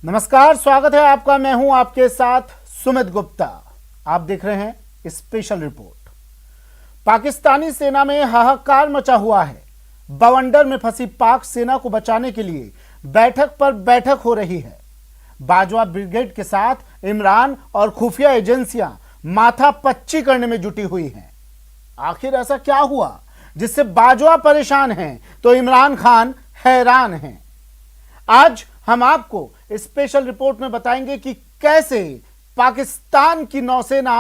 नमस्कार, स्वागत है आपका। मैं हूं आपके साथ सुमित गुप्ता। आप देख रहे हैं स्पेशल रिपोर्ट। पाकिस्तानी सेना में हाहाकार मचा हुआ है। बवंडर में फंसी पाक सेना को बचाने के लिए बैठक पर बैठक हो रही है। बाजवा ब्रिगेड के साथ इमरान और खुफिया एजेंसियां माथापच्ची करने में जुटी हुई हैं। आखिर ऐसा क्या हुआ जिससे बाजवा परेशान हैं तो इमरान खान हैरान हैं? आज हम आपको स्पेशल रिपोर्ट में बताएंगे कि कैसे पाकिस्तान की नौसेना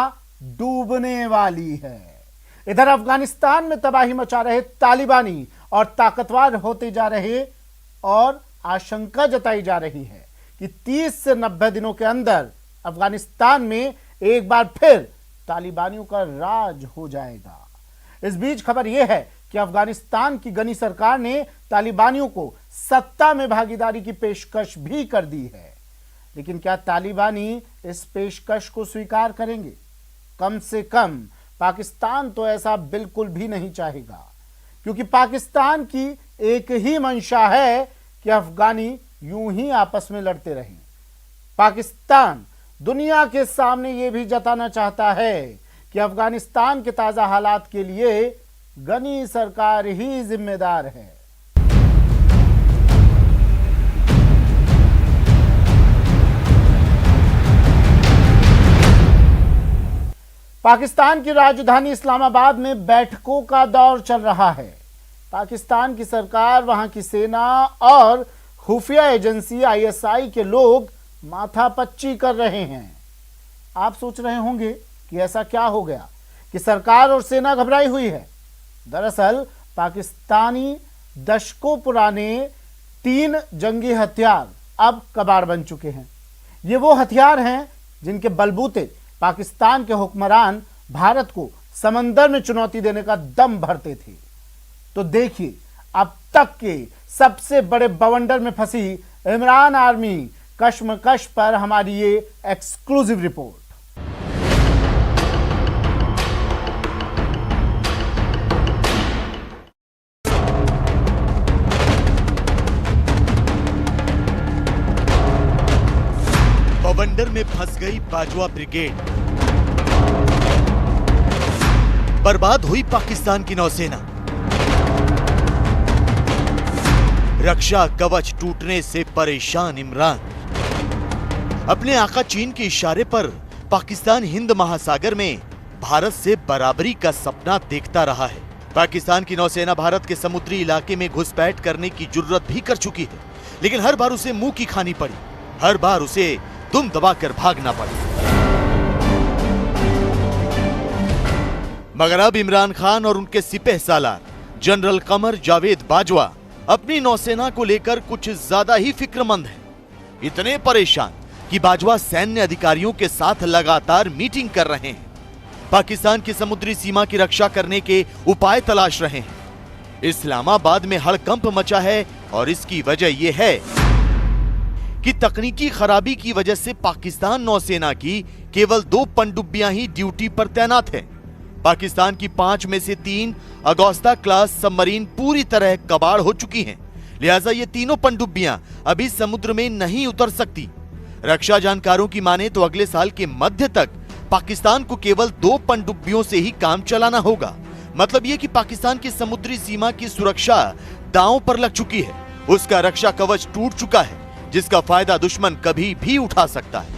डूबने वाली है। इधर अफगानिस्तान में तबाही मचा रहे तालिबानी और ताकतवर होते जा रहे और आशंका जताई जा रही है कि 30 से 90 दिनों के अंदर अफगानिस्तान में एक बार फिर तालिबानियों का राज हो जाएगा। इस बीच खबर यह है कि अफगानिस्तान की गनी सरकार ने तालिबानियों को सत्ता में भागीदारी की पेशकश भी कर दी है। लेकिन क्या तालिबानी इस पेशकश को स्वीकार करेंगे? कम से कम पाकिस्तान तो ऐसा बिल्कुल भी नहीं चाहेगा, क्योंकि पाकिस्तान की एक ही मंशा है कि अफगानी यूं ही आपस में लड़ते रहें। पाकिस्तान दुनिया के सामने यह भी जताना चाहता है कि अफगानिस्तान के ताजा हालात के लिए गनी सरकार ही जिम्मेदार है। पाकिस्तान की राजधानी इस्लामाबाद में बैठकों का दौर चल रहा है। पाकिस्तान की सरकार, वहां की सेना और खुफिया एजेंसी ISI के लोग माथापच्ची कर रहे हैं। आप सोच रहे होंगे कि ऐसा क्या हो गया कि सरकार और सेना घबराई हुई है। दरअसल पाकिस्तानी दशकों पुराने 3 जंगी हथियार अब कबाड़ बन चुके हैं। ये वो हथियार हैं जिनके बलबूते पाकिस्तान के हुक्मरान भारत को समंदर में चुनौती देने का दम भरते थे। तो देखिए अब तक के सबसे बड़े बवंडर में फंसी इमरान आर्मी कश्मकश पर हमारी ये एक्सक्लूसिव रिपोर्ट। बवंडर में फंस गई बाजवा ब्रिगेड, बर्बाद हुई पाकिस्तान की नौसेना, रक्षा कवच टूटने से परेशान इमरान। अपने आका चीन के इशारे पर पाकिस्तान हिंद महासागर में भारत से बराबरी का सपना देखता रहा है। पाकिस्तान की नौसेना भारत के समुद्री इलाके में घुसपैठ करने की जुर्रत भी कर चुकी है, लेकिन हर बार उसे मुंह की खानी पड़ी, हर बार उसे दुम दबाकर भागना पड़ा। मगर अब इमरान खान और उनके सिपह सालार जनरल कमर जावेद बाजवा अपनी नौसेना को लेकर कुछ ज्यादा ही फिक्रमंद हैं। इतने परेशान कि बाजवा सैन्य अधिकारियों के साथ लगातार मीटिंग कर रहे हैं, पाकिस्तान की समुद्री सीमा की रक्षा करने के उपाय तलाश रहे हैं। इस्लामाबाद में हड़कंप मचा है और इसकी वजह यह है कि तकनीकी खराबी की वजह से पाकिस्तान नौसेना की केवल 2 पनडुब्बियां ही ड्यूटी पर तैनात हैं। पाकिस्तान की 5 में से 3 अगोस्ता क्लास सबमरीन पूरी तरह कबाड़ हो चुकी हैं, लिहाजा ये तीनों पनडुब्बियां अभी समुद्र में नहीं उतर सकती। रक्षा जानकारों की माने तो अगले साल के मध्य तक पाकिस्तान को केवल 2 पनडुब्बियों से ही काम चलाना होगा। मतलब ये कि पाकिस्तान की समुद्री सीमा की सुरक्षा दांव पर लग चुकी है, उसका रक्षा कवच टूट चुका है, जिसका फायदा दुश्मन कभी भी उठा सकता है।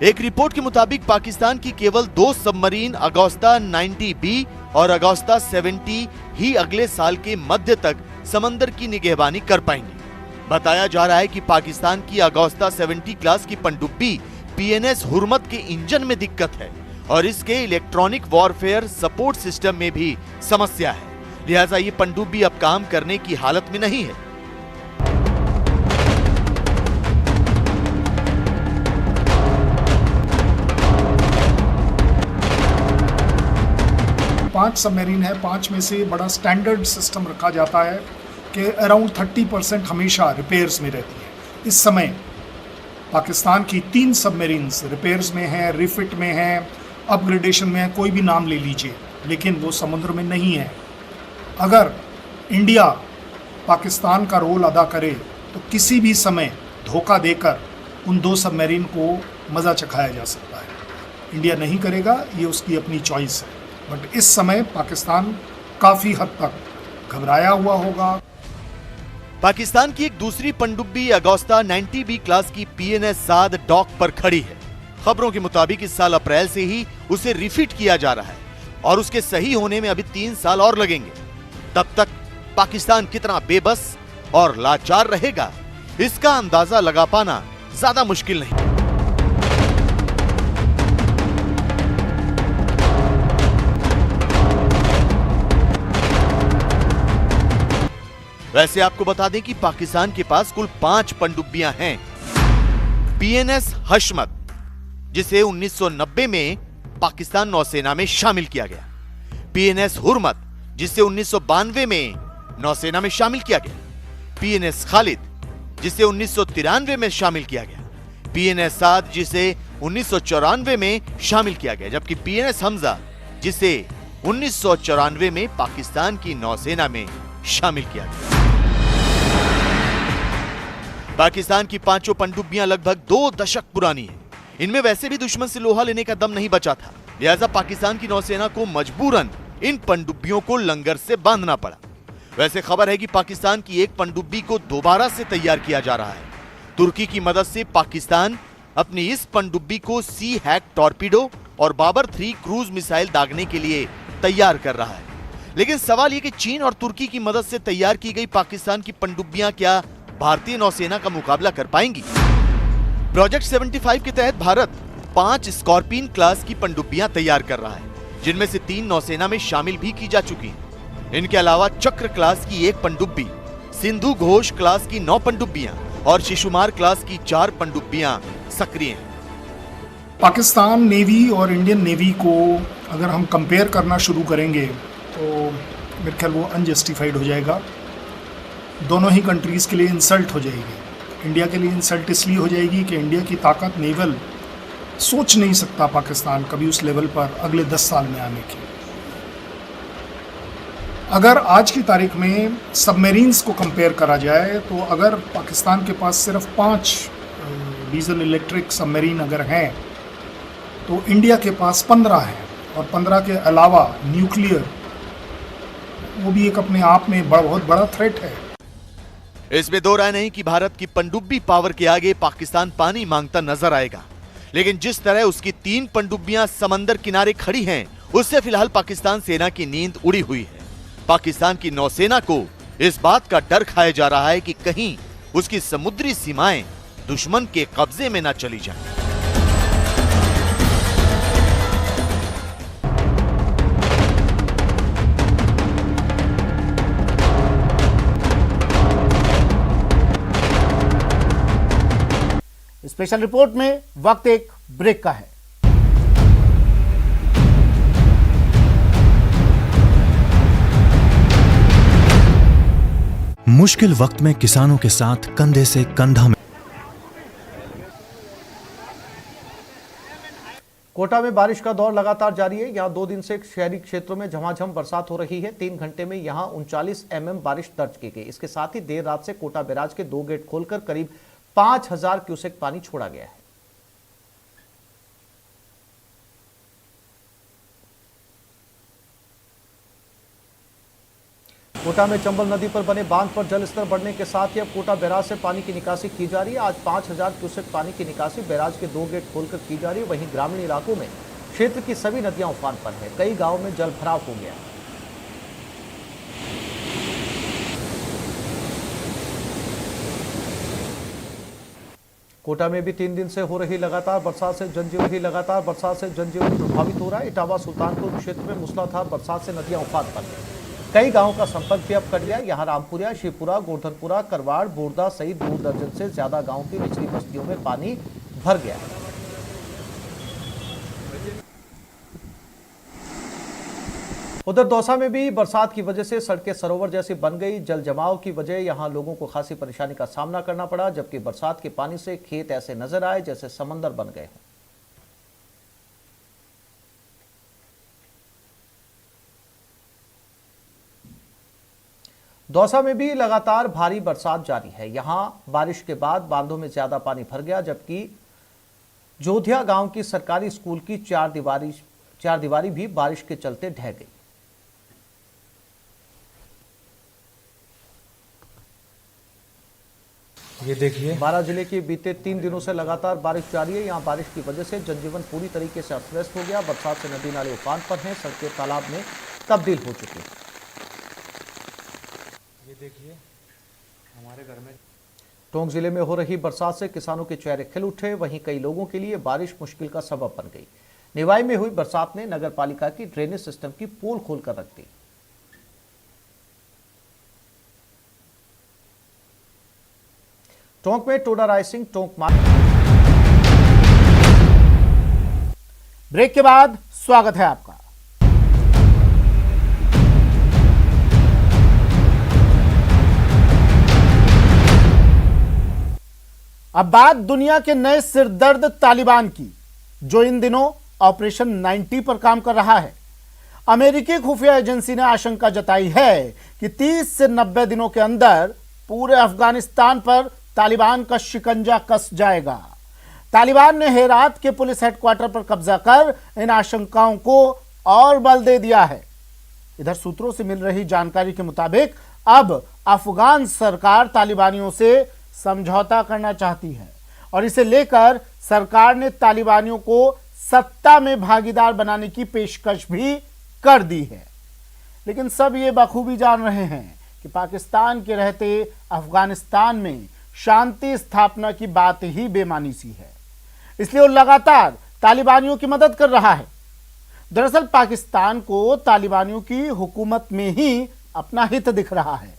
एक रिपोर्ट के मुताबिक पाकिस्तान की केवल 2 सबमरीन अगोस्ता 90B और अगोस्ता 70 ही अगले साल के मध्य तक समंदर की निगहबानी कर पाएंगे। बताया जा रहा है कि पाकिस्तान की अगोस्ता 70 क्लास की पनडुब्बी PNS हुर्मत के इंजन में दिक्कत है और इसके इलेक्ट्रॉनिक वॉरफेयर सपोर्ट सिस्टम में भी समस्या है, लिहाजा ये पनडुब्बी अब काम करने की हालत में नहीं है। पांच सबमरीन है, 5 में से बड़ा स्टैंडर्ड सिस्टम रखा जाता है कि अराउंड 30% हमेशा रिपेयर्स में रहती है। इस समय पाकिस्तान की 3 सबमरीन्स रिपेयर्स में हैं, रिफिट में हैं, अपग्रेडेशन में है, कोई भी नाम ले लीजिए, लेकिन वो समुद्र में नहीं है। अगर इंडिया पाकिस्तान का रोल अदा करे तो किसी भी समय धोखा देकर उन 2 सबमरीन को मज़ा चखाया जा सकता है। इंडिया नहीं करेगा, ये उसकी अपनी चॉइस है, बट इस समय पाकिस्तान काफ़ी हद तक घबराया हुआ होगा। पाकिस्तान की एक दूसरी पनडुब्बी अगोस्ता 90B क्लास की PNS साद डॉक पर खड़ी है। खबरों के मुताबिक इस साल अप्रैल से ही उसे रिफिट किया जा रहा है और उसके सही होने में अभी 3 साल और लगेंगे। तब तक पाकिस्तान कितना बेबस और लाचार रहेगा, इसका अंदाजा लगा पाना ज्यादा मुश्किल नहीं। वैसे आपको बता दें कि पाकिस्तान के पास कुल 5 पनडुब्बियां हैं। PNS हशमत, जिसे 1990 में पाकिस्तान नौसेना में शामिल किया गया। PNS हुरमत, जिसे 1992 में नौसेना में शामिल किया गया। PNS खालिद, जिसे 1993 में शामिल किया गया। PNS साद, जिसे 1994 में शामिल किया गया, जबकि PNS हमजा, जिसे 1994 में पाकिस्तान की नौसेना में शामिल किया गया। पाकिस्तान की 5 पनडुब्बियां लगभग 2 दशक पुरानी हैं। इनमें वैसे भी दुश्मन से लोहा लेने का दम नहीं बचा था, लिहाजा पाकिस्तान की नौसेना को मजबूरन इन पनडुब्बियों को लंगर से बांधना पड़ा। वैसे खबर है कि पाकिस्तान की एक पनडुब्बी को दोबारा से तैयार किया जा रहा है। तुर्की की मदद से पाकिस्तान अपनी इस पनडुब्बी को सी हैक टॉर्पीडो और बाबर 3 क्रूज मिसाइल दागने के लिए तैयार कर रहा है। लेकिन सवाल यह कि चीन और तुर्की की मदद से तैयार की गई पाकिस्तान की पनडुब्बियां क्या भारतीय नौसेना का मुकाबला कर पाएंगी? प्रोजेक्ट 75 के तहत भारत 5 स्कॉर्पियन क्लास की पनडुब्बियां तैयार कर रहा है, जिनमें से 3 नौसेना में शामिल भी की जा चुकी हैं। इनके अलावा चक्र क्लास की 1 पनडुब्बी, सिंधु घोष क्लास की 9 पनडुब्बियां और शिशुमार क्लास की 4 पनडुब्बियां सक्रिय हैं। पाकिस्तान नेवी और इंडियन नेवी को अगर हम कंपेयर करना शुरू करेंगे तो मेरे ख्याल वो अनजस्टिफाइड हो जाएगा। दोनों ही कंट्रीज़ के लिए इंसल्ट हो जाएगी। इंडिया के लिए इंसल्ट इसलिए हो जाएगी कि इंडिया की ताकत नेवल सोच नहीं सकता पाकिस्तान कभी उस लेवल पर अगले 10 साल में आने की। अगर आज की तारीख में सबमरीन्स को कंपेयर करा जाए तो अगर पाकिस्तान के पास सिर्फ 5 डीजल इलेक्ट्रिक सबमरीन अगर हैं तो इंडिया के पास 15 हैं, और 15 के अलावा न्यूक्लियर, वो भी एक अपने आप में बहुत बड़ा थ्रेट है। इसमें दो राय नहीं कि भारत की पनडुब्बी पावर के आगे पाकिस्तान पानी मांगता नजर आएगा, लेकिन जिस तरह उसकी 3 पनडुब्बियां समंदर किनारे खड़ी हैं, उससे फिलहाल पाकिस्तान सेना की नींद उड़ी हुई है। पाकिस्तान की नौसेना को इस बात का डर खाया जा रहा है कि कहीं उसकी समुद्री सीमाएं दुश्मन के कब्जे में न चली जाएं। स्पेशल रिपोर्ट में वक्त एक ब्रेक का है। मुश्किल वक्त में किसानों के साथ कंधे से कंधा। कोटा में बारिश का दौर लगातार जारी है। यहां 2 दिन से शहरी क्षेत्रों में झमाझम बरसात हो रही है। 3 घंटे में यहां 39 mm बारिश दर्ज की गई। इसके साथ ही देर रात से कोटा बैराज के 2 गेट खोलकर करीब 5000 क्यूसेक पानी छोड़ा गया है। कोटा में चंबल नदी पर बने बांध पर जलस्तर बढ़ने के साथ ही अब कोटा बैराज से पानी की निकासी की जा रही है। आज 5000 क्यूसेक पानी की निकासी बैराज के 2 गेट खोलकर की जा रही है। वहीं ग्रामीण इलाकों में क्षेत्र की सभी नदियां उफान पर है। कई गांवों में जल भराव हो गया है। कोटा में भी 3 दिन से हो रही लगातार बरसात से जनजीवन प्रभावित हो रहा है। इटावा सुल्तानपुर क्षेत्र में मूसलाधार बरसात से नदियां उफान पर हैं। कई गांवों का संपर्क भी अब कट गया। यहां रामपुरा, शिवपुरा, गोवर्धनपुरा, करवाड़, बोरदा सहित 2 दर्जन से ज्यादा गांवों की निचली बस्तियों में पानी भर गया है। उधर दौसा में भी बरसात की वजह से सड़कें सरोवर जैसी बन गई। जल जमाव की वजह यहां लोगों को खासी परेशानी का सामना करना पड़ा, जबकि बरसात के पानी से खेत ऐसे नजर आए जैसे समंदर बन गए हों। दौसा में भी लगातार भारी बरसात जारी है। यहां बारिश के बाद बांधों में ज्यादा पानी भर गया, जबकि जोधिया गांव की सरकारी स्कूल की चार दीवारी भी बारिश के चलते ढह गई। ये देखिए, बारां जिले के बीते 3 दिनों से लगातार बारिश जारी है। यहां बारिश की वजह से जनजीवन पूरी तरीके से अस्त व्यस्त हो गया। बरसात से नदी नाले उफान पर हैं, सड़कें तालाब में तब्दील हो चुकी हैं। ये देखिए हमारे घर में टोंक जिले में हो रही बरसात से किसानों के चेहरे खिल उठे, वहीं कई लोगों के लिए बारिश मुश्किल का सबब बन गई। निवाई में हुई बरसात ने नगर पालिका की ड्रेनेज सिस्टम की पोल खोलकर रख दी। टोंक में टोडा रायसिंह टोंक ब्रेक के बाद स्वागत है आपका। अब बात दुनिया के नए सिरदर्द तालिबान की, जो इन दिनों ऑपरेशन 90 पर काम कर रहा है। अमेरिकी खुफिया एजेंसी ने आशंका जताई है कि 30 से 90 दिनों के अंदर पूरे अफगानिस्तान पर तालिबान का शिकंजा कस जाएगा। तालिबान ने हेरात के पुलिस हेडक्वार्टर पर कब्जा कर इन आशंकाओं को और बल दे दिया है। इधर सूत्रों से मिल रही जानकारी के मुताबिक अब अफगान सरकार तालिबानियों से समझौता करना चाहती है और इसे लेकर सरकार ने तालिबानियों को सत्ता में भागीदार बनाने की पेशकश भी कर दी है। लेकिन सब ये बखूबी जान रहे हैं कि पाकिस्तान के रहते अफगानिस्तान में शांति स्थापना की बात ही बेमानी सी है, इसलिए वो लगातार तालिबानियों की मदद कर रहा है। दरअसल पाकिस्तान को तालिबानियों की हुकूमत में ही अपना हित दिख रहा है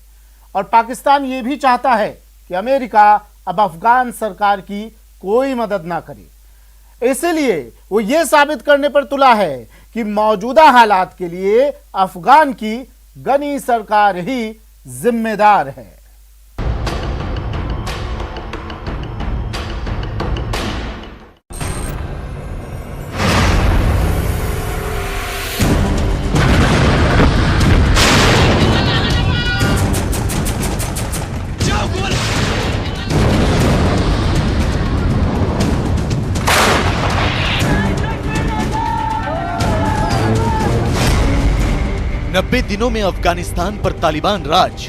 और पाकिस्तान ये भी चाहता है कि अमेरिका अब अफगान सरकार की कोई मदद ना करे। इसलिए वो ये साबित करने पर तुला है कि मौजूदा हालात के लिए अफगान की गनी सरकार ही जिम्मेदार है। नब्बे दिनों में अफगानिस्तान पर तालिबान राज।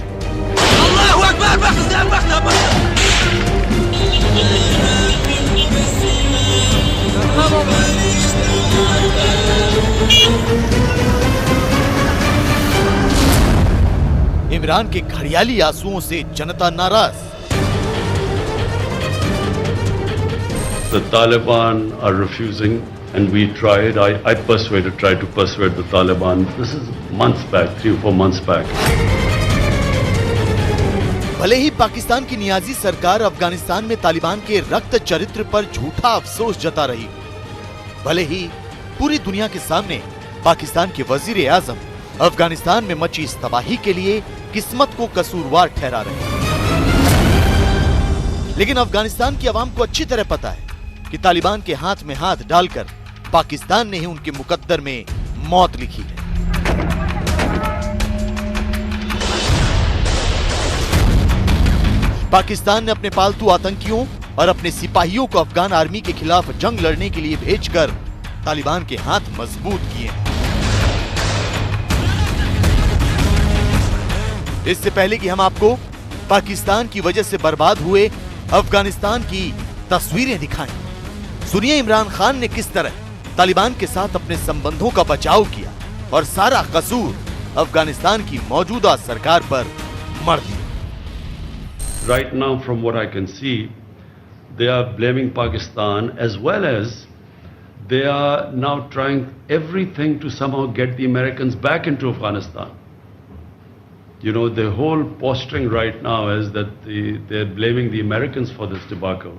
इमरान के घड़ियाली आंसुओं से जनता नाराज। The Taliban are refusing, and we tried. I tried to persuade the Taliban. This is months back, 3 or 4 months back. भले ही पाकिस्तान की नियाजी सरकार अफगानिस्तान में तालिबान के रक्त चरित्र पर झूठा अफसोस जता रही, भले ही पूरी दुनिया के सामने पाकिस्तान के वजीर आजम अफगानिस्तान में मची इस तबाही के लिए किस्मत को कसूरवार ठहरा रहे हैं, लेकिन अफगानिस्तान की आवाम को अच्छी तरह पता है कि तालिबान के हाथ में हाथ डालकर पाकिस्तान ने ही उनके मुकद्दर में मौत लिखी है। पाकिस्तान ने अपने पालतू आतंकियों और अपने सिपाहियों को अफगान आर्मी के खिलाफ जंग लड़ने के लिए भेजकर तालिबान के हाथ मजबूत किए हैं। इससे पहले कि हम आपको पाकिस्तान की वजह से बर्बाद हुए अफगानिस्तान की तस्वीरें दिखाएं, सुनिए इमरान खान ने किस तरह तालिबान के साथ अपने संबंधों का बचाव किया और सारा कसूर अफगानिस्तान की मौजूदा सरकार पर मढ़ दिया। Right now, from what I can see, they are blaming Pakistan, as well as they are now trying everything to somehow get the Americans back into Afghanistan. You know, the whole posturing right now is that they're blaming the Americans for this debacle,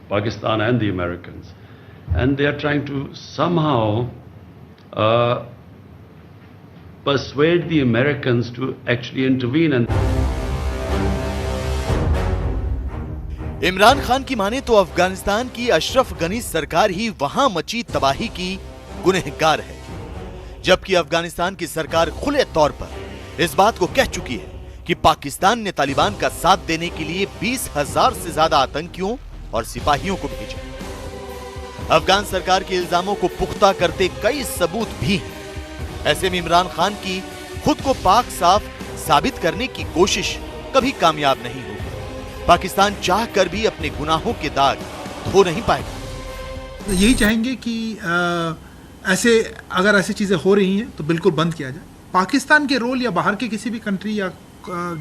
Pakistan and the Americans. And they are trying to somehow persuade the Americans to actually intervene. And Imran Khan की माने तो अफगानिस्तान की अशरफ गनी सरकार ही वहां मची तबाही की गुनहगार है, जबकि अफगानिस्तान की सरकार खुले तौर पर इस बात को कह चुकी है कि पाकिस्तान ने तालिबान का साथ देने के लिए 20,000 से ज्यादा आतंकियों और सिपाहियों को भेजा। अफगान सरकार के इल्जामों को पुख्ता करते कई सबूत भी हैं। ऐसे में इमरान खान की खुद को पाक साफ साबित करने की कोशिश कभी कामयाब नहीं होगी। पाकिस्तान चाहकर भी अपने गुनाहों के दाग धो नहीं पाएगा। यही चाहेंगे कि अगर ऐसी चीज़ें हो रही हैं तो बिल्कुल बंद किया जाए। पाकिस्तान के रोल या बाहर के किसी भी कंट्री या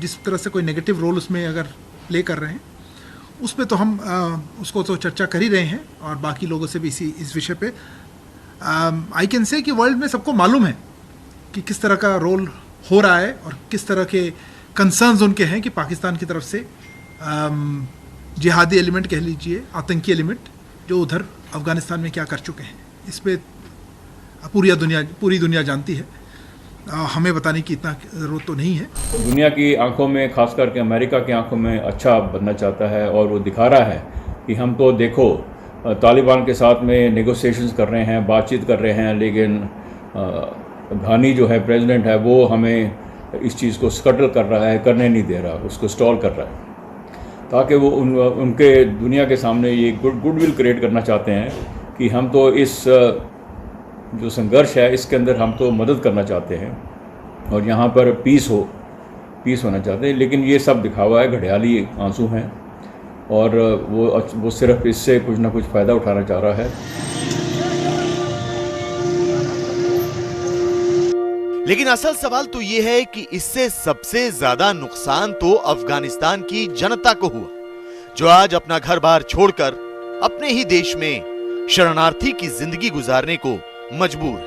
जिस तरह से कोई नेगेटिव रोल उसमें अगर प्ले कर रहे हैं उस पर तो हम उसको तो चर्चा कर ही रहे हैं और बाकी लोगों से भी इस विषय पे आई कैन से कि वर्ल्ड में सबको मालूम है कि किस तरह का रोल हो रहा है और किस तरह के कंसर्न्स उनके हैं कि पाकिस्तान की तरफ से जिहादी एलिमेंट कह लीजिए, आतंकी एलिमेंट जो उधर अफगानिस्तान में क्या कर चुके हैं। इस पर पूरी दुनिया जानती है, हमें बताने की इतना ज़रूरत तो नहीं है। दुनिया की आंखों में, खास करके अमेरिका की आंखों में अच्छा बनना चाहता है और वो दिखा रहा है कि हम तो देखो तालिबान के साथ में नेगोशिएशंस कर रहे हैं, बातचीत कर रहे हैं, लेकिन घानी जो है प्रेसिडेंट है वो हमें इस चीज़ को स्कटल कर रहा है, करने नहीं दे रहा, उसको स्टॉल कर रहा है ताकि वो उनके दुनिया के सामने ये गुडविल क्रिएट करना चाहते हैं कि हम तो इस जो संघर्ष है इसके अंदर हम तो मदद करना चाहते हैं और यहाँ पर पीस होना चाहते हैं। लेकिन ये सब दिखावा है, घड़ियाली आंसू हैं और वो सिर्फ इससे कुछ ना कुछ फ़ायदा उठाना चाह रहा है। लेकिन असल सवाल तो यह है कि इससे सबसे ज्यादा नुकसान तो अफगानिस्तान की जनता को हुआ, जो आज अपना घर बार छोड़कर अपने ही देश में शरणार्थी की जिंदगी गुजारने को मजबूर है।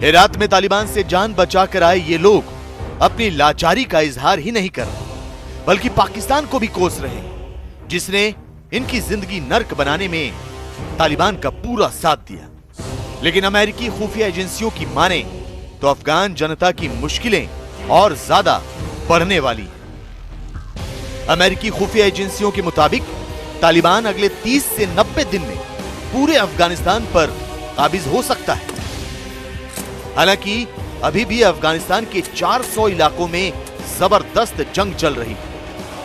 हेरात में तालिबान से जान बचाकर आए ये लोग अपनी लाचारी का इजहार ही नहीं कर रहे, बल्कि पाकिस्तान को भी कोस रहे हैं, जिसने इनकी जिंदगी नर्क बनाने में तालिबान का पूरा साथ दिया। लेकिन अमेरिकी खुफिया एजेंसियों की माने तो अफगान जनता की मुश्किलें और ज्यादा बढ़ने वाली हैं। अमेरिकी खुफिया एजेंसियों के मुताबिक तालिबान अगले 30 से 90 दिन में पूरे अफगानिस्तान पर काबिज हो सकता है। हालांकि अभी भी अफगानिस्तान के 400 इलाकों में जबरदस्त जंग चल रही है,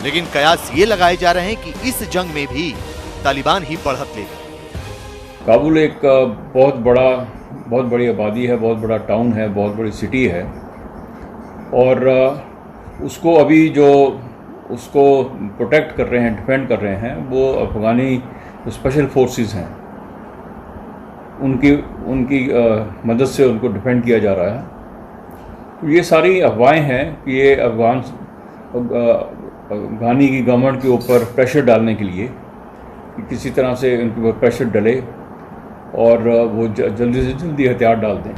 लेकिन कयास ये लगाए जा रहे हैं कि इस जंग में भी तालिबान ही बढ़त लेगा। काबुल एक बहुत बड़ी आबादी है, बहुत बड़ा टाउन है, बहुत बड़ी सिटी है और उसको अभी जो उसको प्रोटेक्ट कर रहे हैं, डिफेंड कर रहे हैं वो अफगानी स्पेशल फोर्सेस हैं, उनकी मदद से उनको डिफेंड किया जा रहा है। तो ये सारी अफवाहें हैं कि ये अफगानी की गवर्नमेंट के ऊपर प्रेशर डालने के लिए कि किसी तरह से उनके ऊपर प्रेशर डले और वो जल्दी से जल्दी हथियार डाल दें।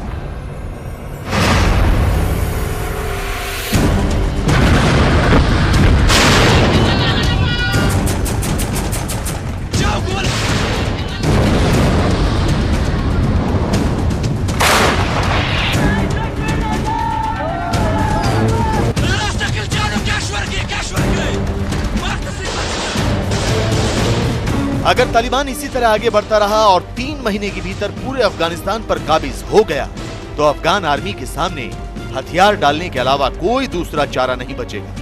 अगर तालिबान इसी तरह आगे बढ़ता रहा और 3 महीने के भीतर पूरे अफगानिस्तान पर काबिज हो गया तो अफगान आर्मी के सामने हथियार डालने के अलावा कोई दूसरा चारा नहीं बचेगा।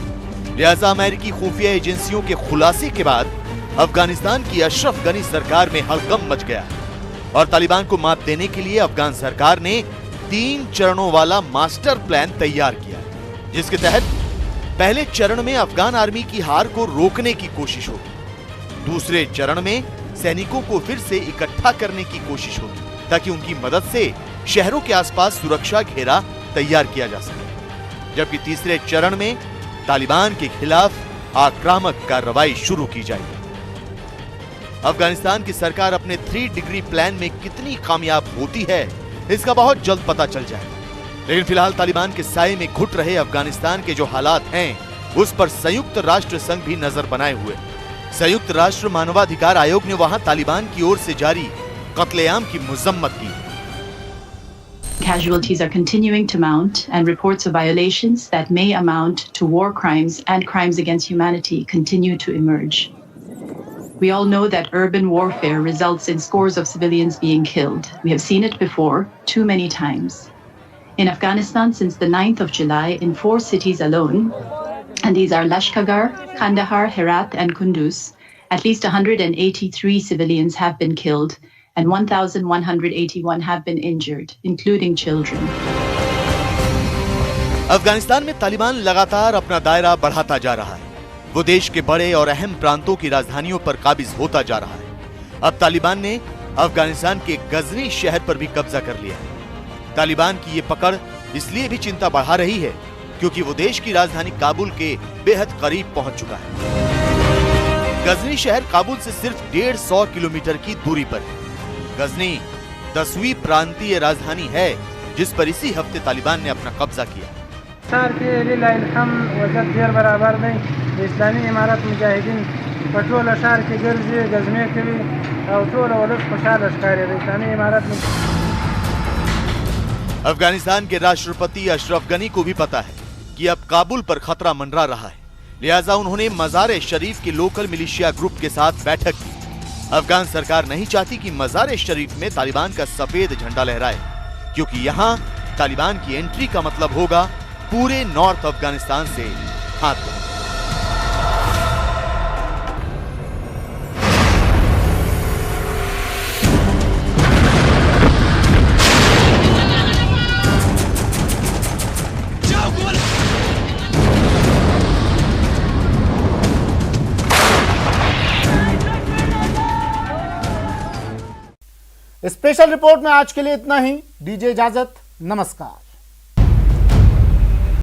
लिहाजा अमेरिकी खुफिया एजेंसियों के खुलासे के बाद अफगानिस्तान की अशरफ गनी सरकार में हड़कंप मच गया और तालिबान को मात देने के लिए अफगान सरकार ने 3 चरणों वाला मास्टर प्लान तैयार किया, जिसके तहत पहले चरण में अफगान आर्मी की हार को रोकने की कोशिश होगी, दूसरे चरण में सैनिकों को फिर से इकट्ठा करने की कोशिश होगी ताकि उनकी मदद से शहरों के आसपास सुरक्षा घेरा तैयार किया जा सके, जबकि तीसरे चरण में तालिबान के खिलाफ आक्रामक कार्रवाई शुरू की जाएगी। अफगानिस्तान की सरकार अपने 3 डिग्री प्लान में कितनी कामयाब होती है इसका बहुत जल्द पता चल जाएगा, लेकिन फिलहाल तालिबान के साए में घुट रहे अफगानिस्तान के जो हालात हैं उस पर संयुक्त राष्ट्र संघ भी नजर बनाए हुए। संयुक्त राष्ट्र मानवाधिकार आयोग ने वहां तालिबान की ओर से जारी कत्लेआम की मजम्मत की। Casualties are continuing to mount, and reports of violations that may amount to war crimes and crimes against humanity continue to emerge. We all know that urban warfare results in scores of civilians being killed. We have seen it before, too many times. In Afghanistan, since the 9th of July, in 4 cities alone, and these are Lashkargah, Kandahar, Herat, and Kunduz, at least 183 civilians have been killed, and 1,181 have been injured, including children. Afghanistan में तालिबान लगातार अपना दायरा बढ़ाता जा रहा है। वो देश के बड़े और अहम प्रांतों की राजधानियों पर काबिज होता जा रहा है। अब तालिबान ने अफगानिस्तान के गजनी शहर पर भी कब्जा कर लिया है। तालिबान की ये पकड़ इसलिए भी चिंता बढ़ा रही है क्योंकि वो देश की राजधानी काबुल के बेहद करीब पहुंच चुका है। गजनी शहर काबुल से सिर्फ 150 किलोमीटर की दूरी पर है। गजनी 10वीं प्रांतीय राजधानी है जिस पर इसी हफ्ते तालिबान ने अपना कब्जा किया। इस्लामी इमारत मुजाहिदीन पटोल शहर के गर्जे गजमे के भी टोल और खुशहाल अशकारी इस्लामी इमारत में। अफगानिस्तान के राष्ट्रपति अशरफ गनी को भी पता है कि अब काबुल पर खतरा मंडरा रहा है, लिहाजा उन्होंने मज़ार शरीफ के लोकल मिलिशिया ग्रुप के साथ बैठक की। अफगान सरकार नहीं चाहती कि मज़ार शरीफ में तालिबान का सफेद झंडा लहराए, क्योंकि यहाँ तालिबान की एंट्री का मतलब होगा पूरे नॉर्थ अफगानिस्तान से हाथ। स्पेशल रिपोर्ट में आज के लिए इतना ही। दीजिए इजाजत, नमस्कार।